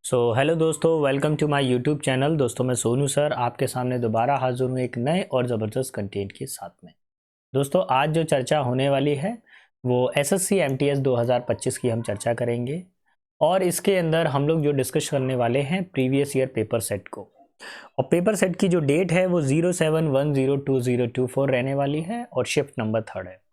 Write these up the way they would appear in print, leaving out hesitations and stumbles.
Hello दोस्तों, welcome to my YouTube channel. दोस्तों मैं सोनू सर आपके सामने दोबारा हाजिर हूँ एक नए और ज़बरदस्त कंटेंट के साथ में। दोस्तों आज जो चर्चा होने वाली है वो एसएससी एमटीएस 2025 की हम चर्चा करेंगे और इसके अंदर हम लोग जो डिस्कस करने वाले हैं प्रीवियस ईयर पेपर सेट को। और पेपर सेट की जो डेट है वो 07102024 रहने वाली है और शिफ्ट नंबर 3 है।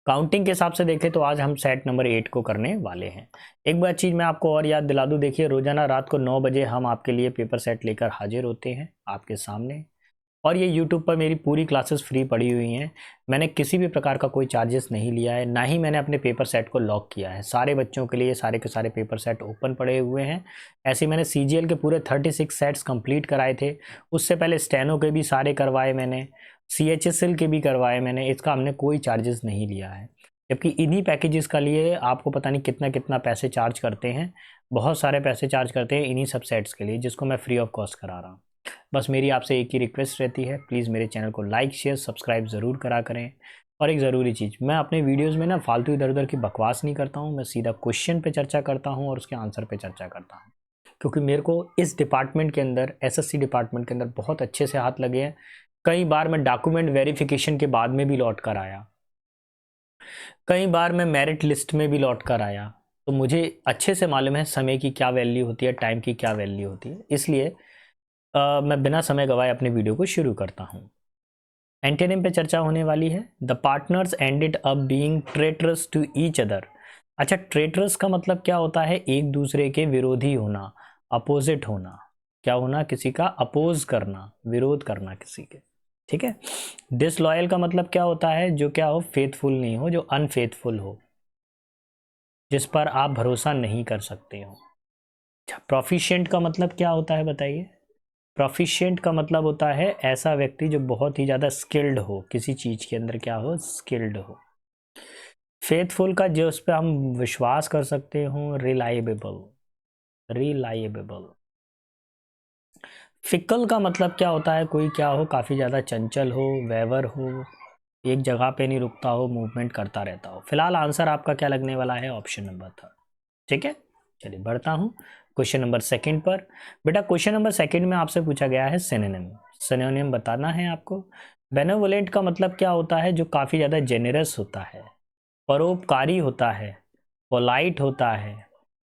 काउंटिंग के हिसाब से देखें तो आज हम सेट नंबर 8 को करने वाले हैं। एक बार चीज़ मैं आपको और याद दिला दूं, देखिए रोजाना रात को 9 बजे हम आपके लिए पेपर सेट लेकर हाजिर होते हैं आपके सामने। और ये यूट्यूब पर मेरी पूरी क्लासेस फ्री पड़ी हुई हैं। मैंने किसी भी प्रकार का कोई चार्जेस नहीं लिया है, ना ही मैंने अपने पेपर सेट को लॉक किया है। सारे बच्चों के लिए सारे के सारे पेपर सेट ओपन पड़े हुए हैं। ऐसे मैंने सीजीएल के पूरे 36 सेट्स कंप्लीट कराए थे। उससे पहले स्टेनो के भी सारे करवाए मैंने, सीएचएसएल के भी करवाए मैंने। इसका हमने कोई चार्जेस नहीं लिया है, जबकि इन्हीं पैकेजेस का लिए आपको पता नहीं कितना कितना पैसे चार्ज करते हैं। बहुत सारे पैसे चार्ज करते हैं इन्हीं सब सेट्स के लिए, जिसको मैं फ्री ऑफ कॉस्ट करा रहा हूँ। बस मेरी आपसे एक ही रिक्वेस्ट रहती है, प्लीज़ मेरे चैनल को लाइक शेयर सब्सक्राइब ज़रूर करा करें। और एक ज़रूरी चीज़, मैं अपने वीडियोज़ में ना फालतू इधर उधर की बकवास नहीं करता हूँ। मैं सीधा क्वेश्चन पे चर्चा करता हूँ और उसके आंसर पे चर्चा करता हूँ, क्योंकि मेरे को इस डिपार्टमेंट के अंदर, एसएससी डिपार्टमेंट के अंदर बहुत अच्छे से हाथ लगे हैं। कई बार मैं डॉक्यूमेंट वेरिफिकेशन के बाद में भी लौट कर आया, कई बार मैं मेरिट लिस्ट में भी लौट कर आया। तो मुझे अच्छे से मालूम है समय की क्या वैल्यू होती है, टाइम की क्या वैल्यू होती है। इसलिए मैं बिना समय गवाए अपने वीडियो को शुरू करता हूँ। एंटेनिम पे चर्चा होने वाली है। The partners ended up being traitors to each other. अच्छा, ट्रेटरस का मतलब क्या होता है? एक दूसरे के विरोधी होना, अपोजिट होना। क्या होना? किसी का अपोज करना, विरोध करना किसी के। ठीक है। डिसलॉयल का मतलब क्या होता है? जो क्या हो, फेथफुल नहीं हो, जो अनफेथफुल हो, जिस पर आप भरोसा नहीं कर सकते हो। अच्छा, प्रोफिशिएंट का मतलब क्या होता है बताइए? प्रोफिशिएंट का मतलब होता है ऐसा व्यक्ति जो बहुत ही ज़्यादा स्किल्ड हो, किसी चीज़ के अंदर क्या हो, स्किल्ड हो। फेथफुल का जो उस पर हम विश्वास कर सकते हो, रिलायबल, रिलायबल। फिकल का मतलब क्या होता है? कोई क्या हो, काफ़ी ज़्यादा चंचल हो, वेवर हो, एक जगह पे नहीं रुकता हो, मूवमेंट करता रहता हो। फिलहाल आंसर आपका क्या लगने वाला है? Option number 3। ठीक है, चलिए बढ़ता हूँ क्वेश्चन नंबर 2 पर। बेटा क्वेश्चन नंबर 2 में आपसे पूछा गया है सिनोनिम। सिनोनिम बताना है आपको। बेनेवोलेंट का मतलब क्या होता है? जो काफ़ी ज़्यादा जेनरस होता है, परोपकारी होता है, पोलाइट होता है,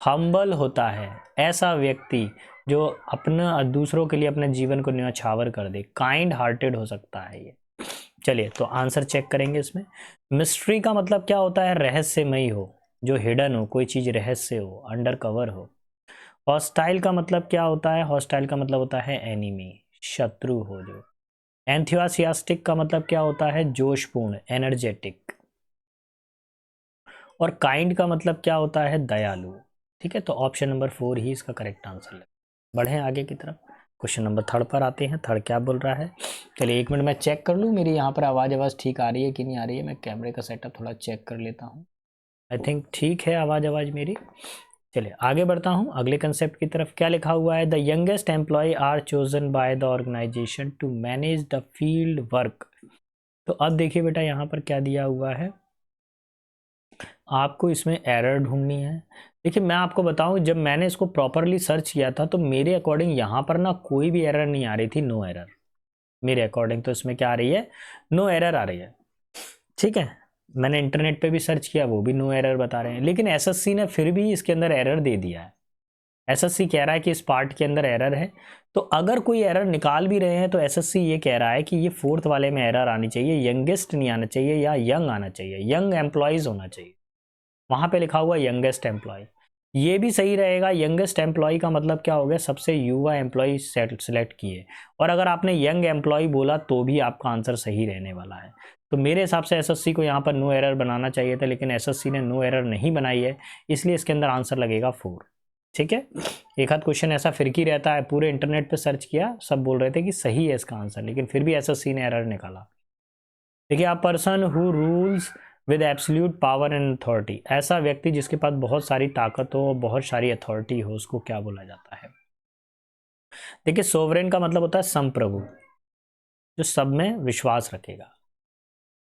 हम्बल होता है। ऐसा व्यक्ति जो अपना दूसरों के लिए अपने जीवन को न्यौछावर कर दे, काइंड हार्टेड हो सकता है ये। चलिए तो आंसर चेक करेंगे इसमें। मिस्ट्री का मतलब क्या होता है? रहस्यमयी हो, जो हिडन हो, कोई चीज़ रहस्य हो, अंडर कवर हो। हॉस्टाइल का मतलब क्या होता है? हॉस्टाइल का मतलब होता है एनिमी, शत्रु हो जो। एंथुसियास्टिक का मतलब क्या होता है? जोशपूर्ण, एनर्जेटिक। और काइंड का मतलब क्या होता है? दयालु। ठीक है, तो ऑप्शन नंबर 4 ही इसका करेक्ट आंसर है। बढ़ें आगे की तरफ। क्वेश्चन नंबर 3 पर आते हैं। 3 क्या बोल रहा है? चलिए एक मिनट मैं चेक कर लूँ मेरी यहाँ पर आवाज़ ठीक आ रही है कि नहीं आ रही है। मैं कैमरे का सेटअप थोड़ा चेक कर लेता हूँ। आई थिंक ठीक है आवाज़ मेरी। चलिए आगे बढ़ता हूँ अगले कंसेप्ट की तरफ। क्या लिखा हुआ है? The youngest employ are chosen by the organisation to manage the field work. तो अब देखिए बेटा यहाँ पर क्या दिया हुआ है, आपको इसमें एरर ढूंढनी है। देखिए मैं आपको बताऊं, जब मैंने इसको प्रॉपरली सर्च किया था तो मेरे अकॉर्डिंग यहाँ पर ना कोई भी एरर नहीं आ रही थी, नो एरर। मेरे अकॉर्डिंग तो इसमें क्या आ रही है? नो एरर आ रही है। ठीक है, मैंने इंटरनेट पे भी सर्च किया, वो भी नो एरर बता रहे हैं। लेकिन एसएससी ने फिर भी इसके अंदर एरर दे दिया है। एसएससी कह रहा है कि इस पार्ट के अंदर एरर है। तो अगर कोई एरर निकाल भी रहे हैं तो एसएससी ये कह रहा है कि ये 4th वाले में एरर आनी चाहिए, यंगेस्ट नहीं आना चाहिए या यंग आना चाहिए, यंग एम्प्लॉयज़ होना चाहिए। वहाँ पे लिखा हुआ यंगेस्ट एम्प्लॉय, ये भी सही रहेगा। यंगेस्ट एम्प्लॉय का मतलब क्या हो गया? सबसे युवा एम्प्लॉय सेलेक्ट किए। और अगर आपने यंग एम्प्लॉय बोला तो भी आपका आंसर सही रहने वाला है। तो मेरे हिसाब से एसएससी को यहाँ पर नो एरर बनाना चाहिए था, लेकिन एसएससी ने नो एरर नहीं बनाई है, इसलिए इसके अंदर आंसर लगेगा 4। ठीक है, एक आध क्वेश्चन ऐसा फिर की रहता है, पूरे इंटरनेट पे सर्च किया, सब बोल रहे थे कि सही है इसका आंसर, लेकिन फिर भी एसएससी ने एरर निकाला। देखिए, a person who rules with absolute power and authority. ऐसा व्यक्ति जिसके पास बहुत सारी ताकत हो, बहुत सारी अथॉरिटी हो, उसको क्या बोला जाता है? देखिए, सोवरेन का मतलब होता है संप्रभु, जो सब में विश्वास रखेगा।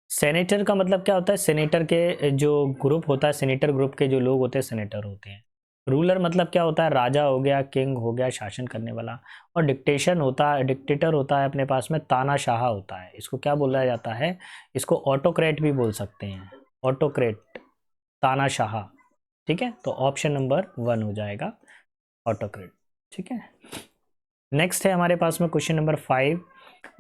सेनेटर का मतलब क्या होता है? सेनेटर के जो ग्रुप होता है, सेनेटर ग्रुप के जो लोग होते हैं, सेनेटर होते हैं। रूलर मतलब क्या होता है, राजा हो गया, किंग हो गया, शासन करने वाला। और डिक्टेटर होता है अपने पास में, तानाशाह होता है। इसको क्या बोला जाता है, इसको ऑटोक्रेट भी बोल सकते हैं, ऑटोक्रेट, तानाशाह। ठीक है, तो ऑप्शन नंबर 1 हो जाएगा ऑटोक्रेट। ठीक है, नेक्स्ट है हमारे पास में question number 5।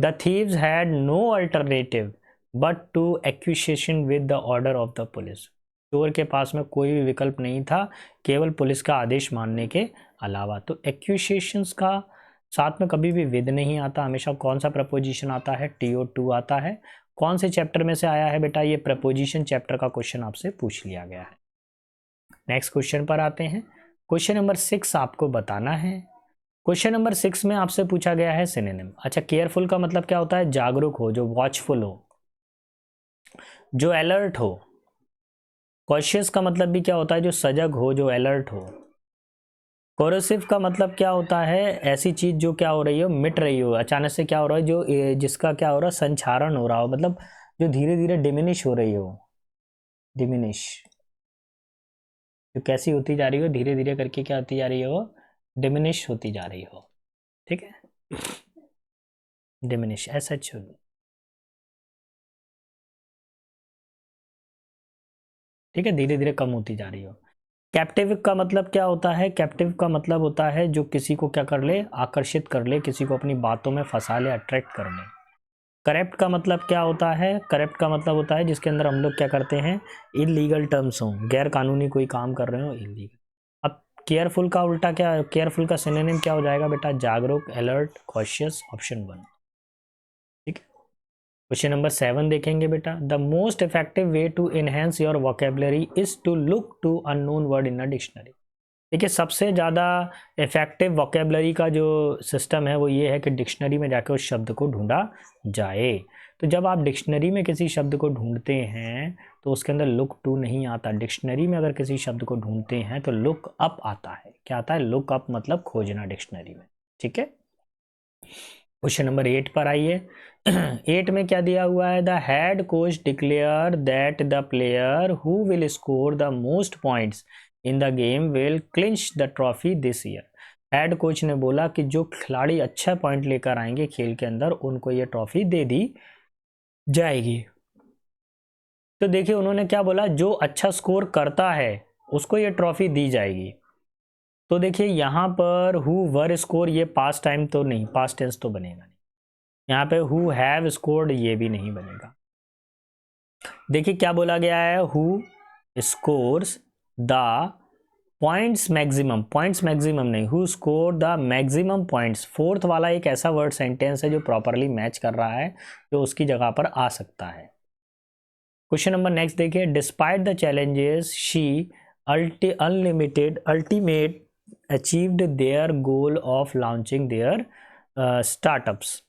The thieves had no alternative but to acquisition with the order of the police. चोर के पास में कोई भी विकल्प नहीं था, केवल पुलिस का आदेश मानने के अलावा। तो एक्विजिशंस का साथ में कभी भी विद नहीं आता, हमेशा कौन सा प्रपोजिशन आता है, TO2 आता है। कौन से चैप्टर में से आया है बेटा, ये प्रपोजिशन चैप्टर का क्वेश्चन आपसे पूछ लिया गया है। नेक्स्ट क्वेश्चन पर आते हैं। क्वेश्चन नंबर 6 आपको बताना है। क्वेश्चन नंबर 6 में आपसे पूछा गया है सिनोनिम। अच्छा, केयरफुल का मतलब क्या होता है, जागरूक हो, जो वॉचफुल हो, जो अलर्ट हो। कॉशियस का मतलब भी क्या होता है, जो सजग हो, जो अलर्ट हो। कोरोसिव का मतलब क्या होता है, ऐसी चीज जो क्या हो रही हो, मिट रही हो, अचानक से क्या हो रहा है, जो जिसका क्या हो रहा है, संचारण हो रहा हो, मतलब जो धीरे धीरे डिमिनिश हो रही हो, डिमिनिश, जो कैसी होती जा रही हो, धीरे धीरे करके क्या होती जा रही हो, डिमिनिश होती जा रही हो। ठीक है, डिमिनिश, SH। ठीक है, धीरे धीरे कम होती जा रही हो। कैप्टिव का मतलब क्या होता है, कैप्टिव का मतलब होता है जो किसी को क्या कर ले, आकर्षित कर ले, किसी को अपनी बातों में फंसा ले, अट्रैक्ट कर ले। करप्ट का मतलब क्या होता है, करप्ट का मतलब होता है जिसके अंदर हम लोग क्या करते हैं, इलीगल टर्म्स हों, गैर कानूनी कोई काम कर रहे हो, इलीगल। अब केयरफुल का उल्टा क्या, केयरफुल का सिनोनिम क्या हो जाएगा बेटा, जागरूक, अलर्ट, कॉशियस, ऑप्शन 1। ठीक है, क्वेश्चन नंबर 7 देखेंगे बेटा। The most effective way to enhance your vocabulary is to look to unknown word in a dictionary. देखिए, सबसे ज़्यादा इफेक्टिव वोकेबलरी का जो सिस्टम है वो ये है कि डिक्शनरी में जाकर उस शब्द को ढूंढा जाए। तो जब आप डिक्शनरी में किसी शब्द को ढूंढते हैं तो उसके अंदर लुक टू नहीं आता। डिक्शनरी में अगर किसी शब्द को ढूंढते हैं तो लुक अप आता है। क्या आता है, लुक अप मतलब खोजना डिक्शनरी में। ठीक है, क्वेश्चन नंबर 8 पर आइए। 8 में क्या दिया हुआ है, the head coach declare that the player who will score the most points in the game will clinch the trophy this year. Head coach ने बोला कि जो खिलाड़ी अच्छा पॉइंट लेकर आएंगे खेल के अंदर, उनको ये ट्रॉफी दे दी जाएगी। तो देखिए उन्होंने क्या बोला, जो अच्छा स्कोर करता है उसको ये ट्रॉफी दी जाएगी। तो देखिए यहाँ पर हु वर स्कोर, ये पास्ट टाइम तो नहीं, पास्ट टेंस तो बनेगा नहीं। यहाँ पे हु हैव स्कोर्ड, ये भी नहीं बनेगा। देखिए क्या बोला गया है, who scores the points maximum, points maximum नहीं, who score the maximum points. Fourth वाला एक ऐसा वर्ड सेंटेंस है जो प्रॉपरली मैच कर रहा है, जो उसकी जगह पर आ सकता है। क्वेश्चन नंबर नेक्स्ट देखिए। Despite the challenges she ultimate achieved there goal of launching there startups.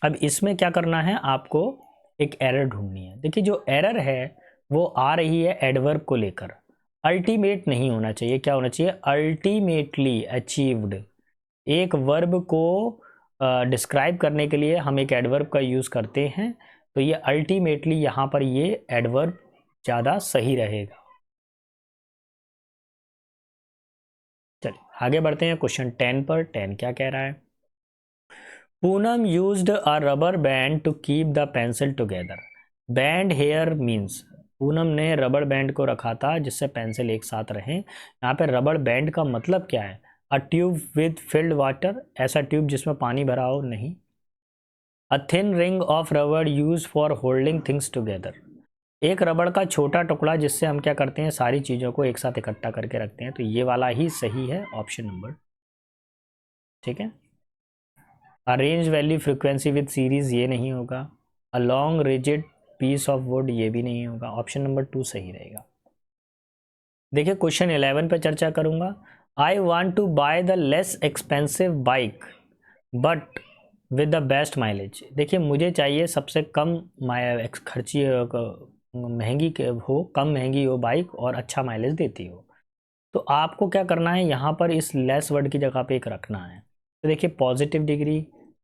अब इसमें क्या करना है, आपको एक एरर ढूंढनी है। देखिए जो एरर है वो आ रही है एडवर्ब को लेकर, अल्टीमेट नहीं होना चाहिए, क्या होना चाहिए, अल्टीमेटली अचीव्ड। एक वर्ब को डिस्क्राइब करने के लिए हम एक एडवर्ब का यूज़ करते हैं, तो ये अल्टीमेटली यहाँ पर ये एडवर्ब ज़्यादा सही रहेगा। चलिए आगे बढ़ते हैं क्वेश्चन 10 पर। 10 क्या कह रहा है, Poonam used a rubber band to keep the pencil together. Band here means, Poonam ने रबर बैंड को रखा था जिससे पेंसिल एक साथ रहें। यहाँ पे रबर बैंड का मतलब क्या है, a tube with field water, ऐसा ट्यूब जिसमें पानी भरा हो, नहीं। A thin ring of rubber use for holding things together, एक रबड़ का छोटा टुकड़ा जिससे हम क्या करते हैं, सारी चीज़ों को एक साथ इकट्ठा करके रखते हैं। तो ये वाला ही सही है, ऑप्शन नंबर। ठीक है, arrange value frequency with series, ये नहीं होगा। A long rigid piece of wood, ये भी नहीं होगा। ऑप्शन नंबर 2 सही रहेगा। देखिए क्वेश्चन 11 पे चर्चा करूंगा। I want to buy the less expensive bike but with the best mileage. देखिए मुझे चाहिए सबसे कम खर्ची महंगी हो, कम महंगी हो बाइक और अच्छा माइलेज देती हो। तो आपको क्या करना है, यहाँ पर इस लेस वर्ड की जगह पे एक रखना है। तो देखिए पॉजिटिव डिग्री,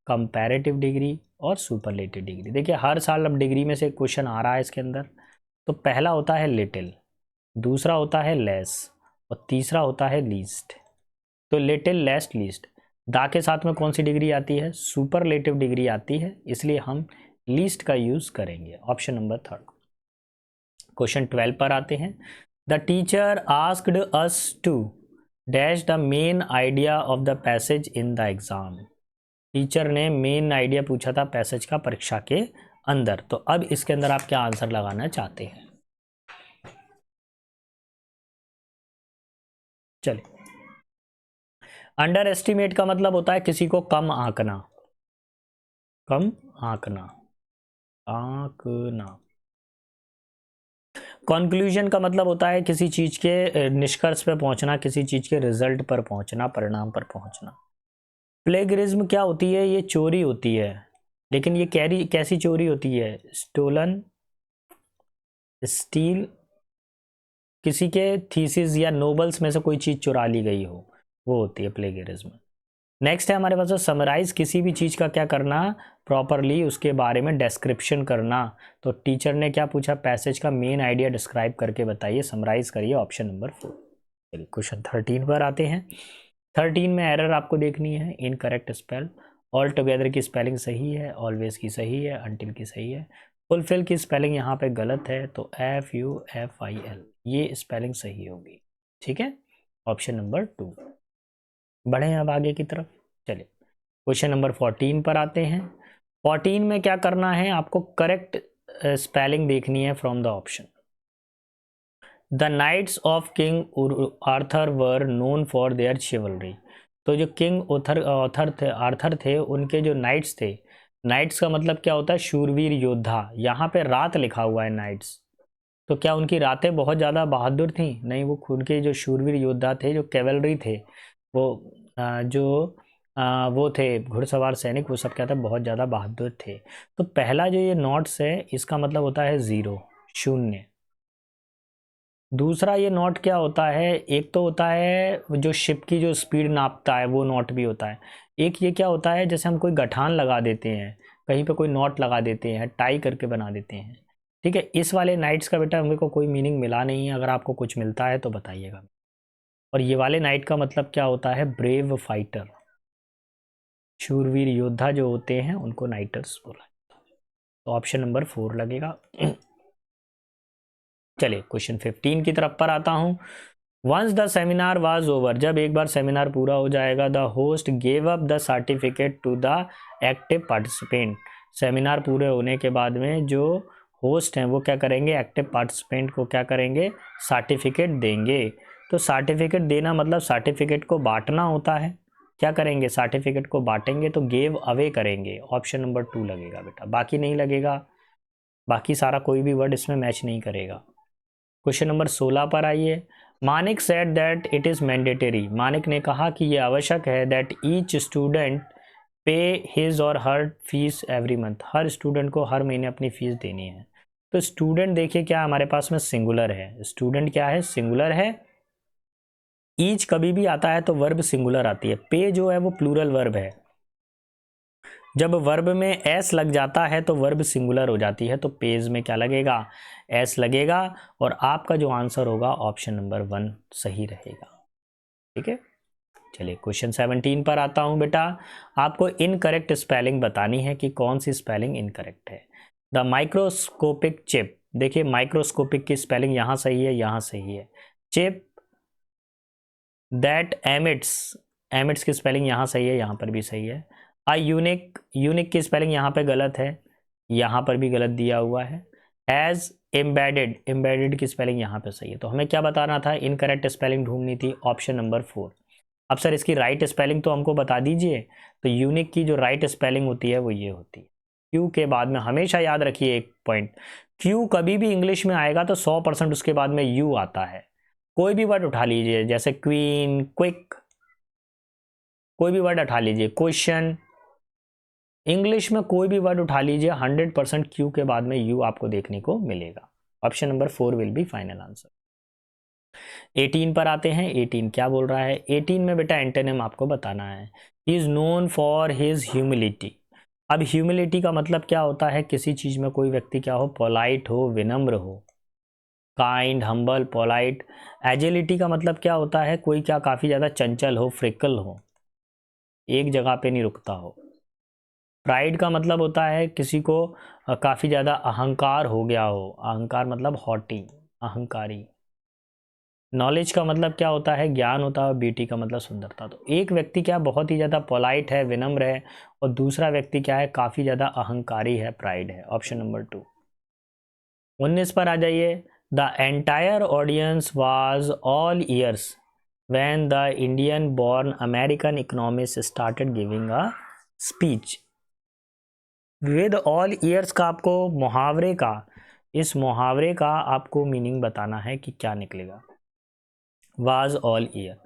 कंपैरेटिव डिग्री और सुपरलेटिव डिग्री। देखिए हर साल अब डिग्री में से क्वेश्चन आ रहा है इसके अंदर। तो पहला होता है लिटिल, दूसरा होता है लेस और तीसरा होता है लीस्ट। तो लिटिल, लेस्ट, लीस्ट, दा के साथ में कौन सी डिग्री आती है? सुपरलेटिव डिग्री आती है, इसलिए हम लीस्ट का यूज करेंगे। Option number 3। क्वेश्चन 12 पर आते हैं। The teacher asked us to dash the main idea of the passage in the exam. Teacher ने मेन आइडिया पूछा था पैसेज का परीक्षा के अंदर। तो अब इसके अंदर आप क्या आंसर लगाना चाहते हैं? चलिए, अंडर एस्टिमेट का मतलब होता है किसी को कम आंकना, कम आंकना, आंकना। कंक्लूजन का मतलब होता है किसी चीज के निष्कर्ष पर पहुंचना, किसी चीज के रिजल्ट पर पहुंचना, परिणाम पर पहुंचना। प्लेगरिज्म क्या होती है? ये चोरी होती है, लेकिन ये कैसी चोरी होती है? स्टोलन, स्टील, किसी के थीसिस या नोबल्स में से कोई चीज चुरा ली गई हो, वो होती है प्लेगरिज्म। नेक्स्ट है हमारे पास समराइज, किसी भी चीज का क्या करना? प्रॉपरली उसके बारे में डिस्क्रिप्शन करना। तो टीचर ने क्या पूछा? पैसेज का मेन आइडिया डिस्क्राइब करके बताइए, समराइज करिए। Option number 4। चलिए क्वेश्चन 13 पर आते हैं। 13 में एरर आपको देखनी है, इनकरेक्ट स्पेल। ऑल टुगेदर की स्पेलिंग सही है, ऑलवेज की सही है, अंटिल की सही है। फुलफिल की स्पेलिंग यहाँ पे गलत है, तो FUFIL ये स्पेलिंग सही होगी। ठीक है, ऑप्शन नंबर 2। बढ़े अब आगे की तरफ। चलिए क्वेश्चन नंबर 14 पर आते हैं। 14 में क्या करना है आपको? करेक्ट स्पेलिंग देखनी है from the option. The knights of king Arthur were known for their chivalry. तो जो किंग आर्थर थे उनके जो नाइट्स थे, नाइट्स का मतलब क्या होता है? शूरवीर योद्धा। यहाँ पे रात लिखा हुआ है नाइट्स, तो क्या उनकी रातें बहुत ज़्यादा बहादुर थी? नहीं, वो खुद के जो शूरवीर योद्धा थे, जो कैवलरी थे, वो वो थे घुड़सवार सैनिक, वो सब क्या था? बहुत ज़्यादा बहादुर थे। तो पहला जो ये नोट्स है इसका मतलब होता है 0, शून्य। दूसरा ये नोट क्या होता है? एक तो होता है जो शिप की जो स्पीड नापता है, वो नोट भी होता है। एक ये क्या होता है, जैसे हम कोई गठान लगा देते हैं, कहीं पे कोई नोट लगा देते हैं, टाई करके बना देते हैं। ठीक है, इस वाले नाइट्स का बेटा मेरे को कोई मीनिंग मिला नहीं है, अगर आपको कुछ मिलता है तो बताइएगा। और ये वाले नाइट का मतलब क्या होता है? ब्रेव फाइटर, शूरवीर योद्धा जो होते हैं उनको नाइटर्स बोला। तो ऑप्शन नंबर 4 लगेगा। चलिए क्वेश्चन 15 की तरफ पर आता हूं। Once the seminar was over, जब एक बार सेमिनार पूरा हो जाएगा, the host gave up the certificate to the active participant. Seminar पूरे होने के बाद में जो होस्ट हैं वो क्या करेंगे? एक्टिव पार्टिसिपेंट को क्या करेंगे? सर्टिफिकेट देंगे। तो सर्टिफिकेट देना मतलब सर्टिफिकेट को बांटना होता है। क्या करेंगे? सर्टिफिकेट को बांटेंगे, तो गेव अवे करेंगे। ऑप्शन नंबर 2 लगेगा बेटा, बाकी नहीं लगेगा। बाकी सारा कोई भी वर्ड इसमें मैच नहीं करेगा। क्वेश्चन नंबर 16 पर आइए। Manik said that it is mandatory. Manik ने कहा कि यह आवश्यक है दैट ईच स्टूडेंट पे हिज और हर फीस एवरी मंथ। हर स्टूडेंट को हर महीने अपनी फीस देनी है। तो स्टूडेंट देखिए क्या हमारे पास में सिंगुलर है, स्टूडेंट क्या है? सिंगुलर है। ईच कभी भी आता है तो वर्ब सिंगुलर आती है। पे जो है वो प्लूरल वर्ब है। जब वर्ब में एस लग जाता है तो वर्ब सिंगुलर हो जाती है, तो पेज में क्या लगेगा? एस लगेगा। और आपका जो आंसर होगा ऑप्शन नंबर 1 सही रहेगा। ठीक है, चलिए क्वेश्चन 17 पर आता हूं बेटा। आपको इनकरेक्ट स्पेलिंग बतानी है कि कौन सी स्पेलिंग इनकरेक्ट है। द माइक्रोस्कोपिक चिप, देखिए माइक्रोस्कोपिक की स्पेलिंग यहां सही है, यहां सही है। चिप दैट एमिट्स, एमिट्स की स्पेलिंग यहां सही है, यहां पर भी सही है। यूनिक, यूनिक की स्पेलिंग यहाँ पे गलत है, यहाँ पर भी गलत दिया हुआ है। एज एम्बेडेड, एम्बेडेड की स्पेलिंग यहाँ पे सही है। तो हमें क्या बताना था? इनकरेक्ट स्पेलिंग ढूंढनी थी, ऑप्शन नंबर 4। अब सर इसकी राइट स्पेलिंग तो हमको बता दीजिए। तो यूनिक की जो राइट स्पेलिंग होती है वो ये होती है। क्यू के बाद में हमेशा याद रखिए एक पॉइंट, क्यू कभी भी इंग्लिश में आएगा तो 100% उसके बाद में यू आता है। कोई भी वर्ड उठा लीजिए, जैसे क्वीन, क्विक, कोई भी वर्ड उठा लीजिए, क्वेश्चन, इंग्लिश में कोई भी वर्ड उठा लीजिए, 100% क्यू के बाद में यू आपको देखने को मिलेगा। Option number 4 will be final answer. 18 पर आते हैं। 18 क्या बोल रहा है? 18 में बेटा एंटोनिम आपको बताना है। He is known for his humility. अब ह्यूमिलिटी का मतलब क्या होता है? किसी चीज में कोई व्यक्ति क्या हो? पोलाइट हो, विनम्र हो। Kind, humble, polite. एजिलिटी का मतलब क्या होता है, कोई क्या काफ़ी ज़्यादा चंचल हो, फ्रिकल हो, एक जगह पे नहीं रुकता हो। प्राइड का मतलब होता है किसी को काफ़ी ज़्यादा अहंकार हो गया हो, अहंकार मतलब हॉटी, अहंकारी। नॉलेज का मतलब क्या होता है, ज्ञान होता है। ब्यूटी का मतलब सुंदरता। तो एक व्यक्ति क्या बहुत ही ज़्यादा पोलाइट है, विनम्र है, और दूसरा व्यक्ति क्या है, काफ़ी ज़्यादा अहंकारी है, प्राइड है। Option number 2। 19 पर आ जाइए। The entire audience was all years when the Indian born American economist started giving a speech. With all years का आपको मुहावरे का, इस मुहावरे का आपको मीनिंग बताना है कि क्या निकलेगा। Was all year,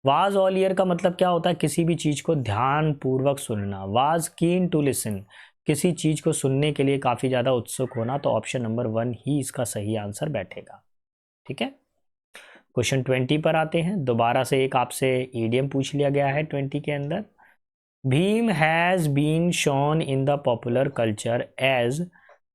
was all year का मतलब क्या होता है, किसी भी चीज़ को ध्यान पूर्वक सुनना। वाज कीन टू लिसन, किसी चीज़ को सुनने के लिए काफ़ी ज़्यादा उत्सुक होना। तो ऑप्शन नंबर 1 ही इसका सही आंसर बैठेगा। ठीक है। क्वेश्चन 20 पर आते हैं। दोबारा से एक आपसे ईडियम पूछ लिया गया है 20 के अंदर। Bheem has been shown in the popular culture as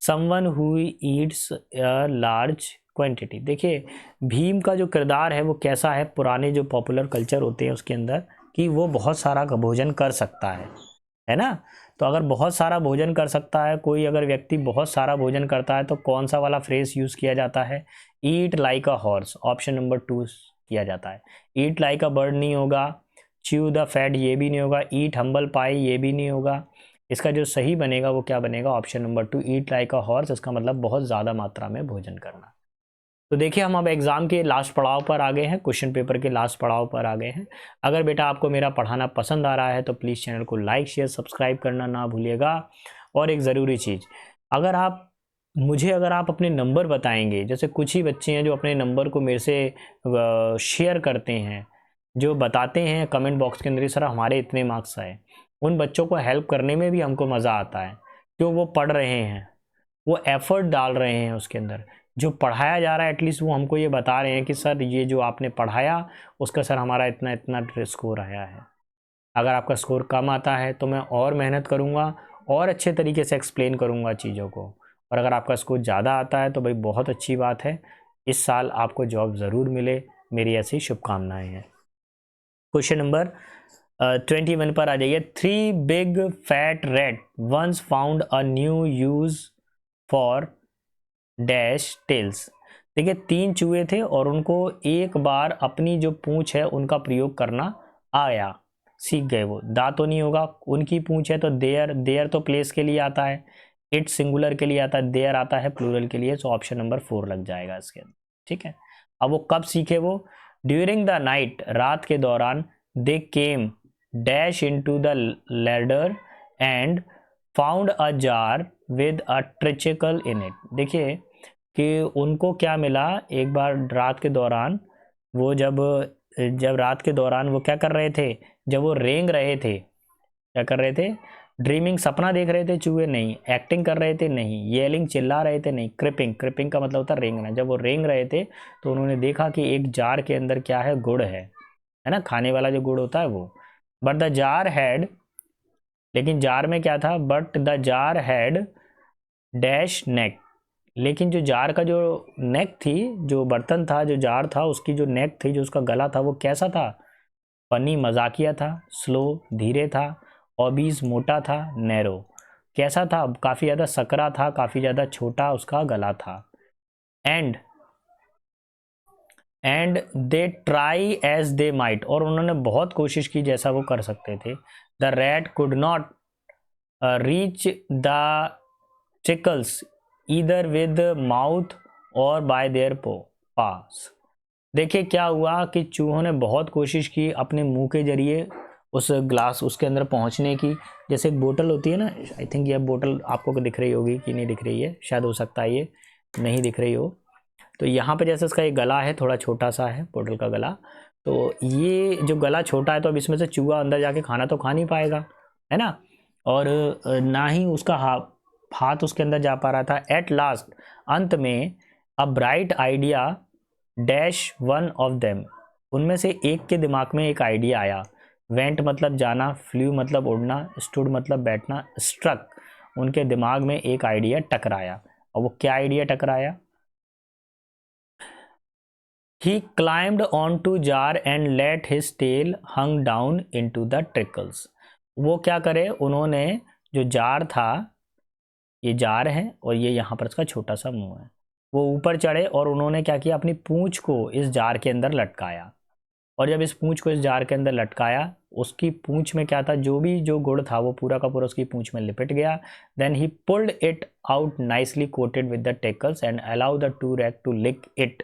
someone who eats a large quantity. देखिए भीम का जो किरदार है वो कैसा है पुराने जो पॉपुलर कल्चर होते हैं उसके अंदर, कि वो बहुत सारा भोजन कर सकता है ना। तो अगर बहुत सारा भोजन कर सकता है कोई, अगर व्यक्ति बहुत सारा भोजन करता है, तो कौन सा वाला फ्रेज यूज़ किया जाता है, eat like a horse. Option number 2 किया जाता है। ईट लाइक अ बर्ड नहीं होगा, च्यू द फैट ये भी नहीं होगा, ईट हम्बल पाई ये भी नहीं होगा। इसका जो सही बनेगा वो क्या बनेगा, option number 2 eat like a horse. इसका मतलब बहुत ज़्यादा मात्रा में भोजन करना। तो देखिए हम अब एग्ज़ाम के लास्ट पड़ाव पर आ गए हैं, क्वेश्चन पेपर के लास्ट पड़ाव पर आ गए हैं। अगर बेटा आपको मेरा पढ़ाना पसंद आ रहा है तो प्लीज़ चैनल को लाइक शेयर सब्सक्राइब करना ना भूलिएगा। और एक ज़रूरी चीज़, अगर आप मुझे अगर आप अपने नंबर बताएंगे, जैसे कुछ ही बच्चे हैं जो अपने नंबर को मेरे से शेयर करते हैं, जो बताते हैं कमेंट बॉक्स के अंदर सर हमारे इतने मार्क्स आए, उन बच्चों को हेल्प करने में भी हमको मज़ा आता है। क्यों, वो पढ़ रहे हैं, वो एफर्ट डाल रहे हैं उसके अंदर, जो पढ़ाया जा रहा है एटलीस्ट वो हमको ये बता रहे हैं कि सर ये जो आपने पढ़ाया उसका सर हमारा इतना इतना स्कोर आया है। अगर आपका स्कोर कम आता है तो मैं और मेहनत करूँगा और अच्छे तरीके से एक्सप्लेन करूँगा चीज़ों को, और अगर आपका स्कोर ज़्यादा आता है तो भाई बहुत अच्छी बात है, इस साल आपको जॉब ज़रूर मिले, मेरी ऐसी शुभकामनाएँ हैं। क्वेश्चन नंबर 21 पर आ जाइए। 3 big fat rat once found a new use for dash tails. देखिए 3 चूहे थे और उनको एक बार अपनी जो पूंछ है उनका प्रयोग करना आया, सीख गए। वो दा तो नहीं होगा, उनकी पूंछ है तो देयर, देयर तो प्लेस के लिए आता है, इट सिंगुलर के लिए आता है, देयर आता है प्लूरल के लिए। सो ऑप्शन नंबर 4 लग जाएगा इसके अंदर। ठीक है। अब वो कब सीखे, वो ड्यूरिंग द नाइट, रात के दौरान, they came dash into the ladder and found a jar with a treacle in it. देखिए कि उनको क्या मिला, एक बार रात के दौरान, वो जब जब रात के दौरान वो क्या कर रहे थे, जब वो रेंग रहे थे, क्या कर रहे थे, ड्रीमिंग, सपना देख रहे थे चूहे, नहीं एक्टिंग कर रहे थे, नहीं येलिंग, चिल्ला रहे थे, नहीं क्रिपिंग, क्रिपिंग का मतलब होता है रेंगना। जब वो रेंग रहे थे तो उन्होंने देखा कि एक जार के अंदर क्या है, गुड़ है ना, खाने वाला जो गुड़ होता है वो। बट द जार हैड, लेकिन जार में क्या था, but the jar had dash neck. लेकिन जो जार का जो नेक थी, जो बर्तन था, जो जार था, उसकी जो नेक थी, जो उसका गला था, वो कैसा था, फनी, मजाकिया था, स्लो, धीरे था, ऑबीज, मोटा था, नैरो, कैसा था, काफ़ी ज़्यादा सकरा था, काफ़ी ज़्यादा छोटा उसका गला था। And and they try as they might, और उन्होंने बहुत कोशिश की जैसा वो कर सकते थे। The rat could not reach the treacles either with mouth or by their paws. देखिए क्या हुआ कि चूहों ने बहुत कोशिश की अपने मुंह के जरिए उस ग्लास, उसके अंदर पहुंचने की। जैसे एक बोतल होती है ना, आई थिंक ये बोतल आपको दिख रही होगी कि नहीं दिख रही है, शायद हो सकता है ये नहीं दिख रही हो। तो यहाँ पे जैसे इसका एक गला है, थोड़ा छोटा सा है बोतल का गला, तो ये जो गला छोटा है तो अब इसमें से चूहा अंदर जाके खाना तो खा नहीं पाएगा, है ना, और ना ही उसका हाथ उसके अंदर जा पा रहा था। एट लास्ट, अंत में, a bright idea dash one of them, उनमें से एक के दिमाग में एक आइडिया आया। वेंट मतलब जाना, फ्लू मतलब उड़ना, स्टूड मतलब बैठना, स्ट्रक, उनके दिमाग में एक आइडिया टकराया। और वो क्या आइडिया टकराया, he climbed on to jar and let his tail hung down into the treacles. वो क्या करे, उन्होंने जो जार था, ये जार है और ये यहाँ पर इसका छोटा सा मुंह है, वो ऊपर चढ़े और उन्होंने क्या किया, अपनी पूंछ को इस जार के अंदर लटकाया। और जब इस पूंछ को इस जार के अंदर लटकाया, उसकी पूंछ में क्या था, जो गुड़ था वो पूरा का पूरा उसकी पूंछ में लिपट गया। Then he pulled it out nicely coated with the treacles and allow the two रैक टू लिक इट।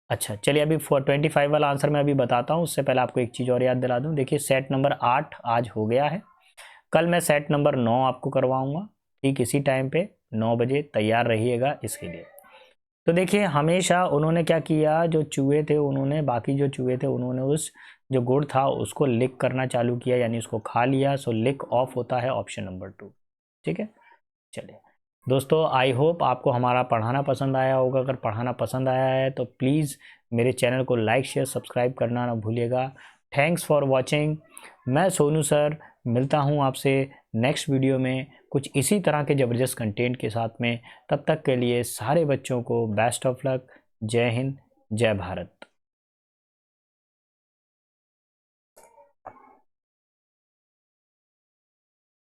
अच्छा चलिए, अभी 25 वाला आंसर मैं अभी बताता हूँ, उससे पहले आपको एक चीज़ और याद दिला दूँ। देखिए सेट नंबर 8 आज हो गया है, कल मैं सेट नंबर 9 आपको करवाऊँगा, ठीक इसी टाइम पे 9 बजे तैयार रहिएगा इसके लिए। तो देखिए हमेशा उन्होंने क्या किया, जो चूहे थे उन्होंने, बाकी जो चूहे थे उन्होंने उस जो गुड़ था उसको लिक करना चालू किया, यानी उसको खा लिया। सो लिक ऑफ होता है ऑप्शन नंबर 2। ठीक है, चलिए दोस्तों, आई होप आपको हमारा पढ़ाना पसंद आया होगा। अगर पढ़ाना पसंद आया है तो प्लीज़ मेरे चैनल को लाइक शेयर सब्सक्राइब करना ना भूलिएगा। Thanks for watching. मैं सोनू सर मिलता हूँ आपसे नेक्स्ट वीडियो में कुछ इसी तरह के ज़बरदस्त कंटेंट के साथ में। तब तक के लिए सारे बच्चों को बेस्ट ऑफ लक। जय हिंद, जय भारत।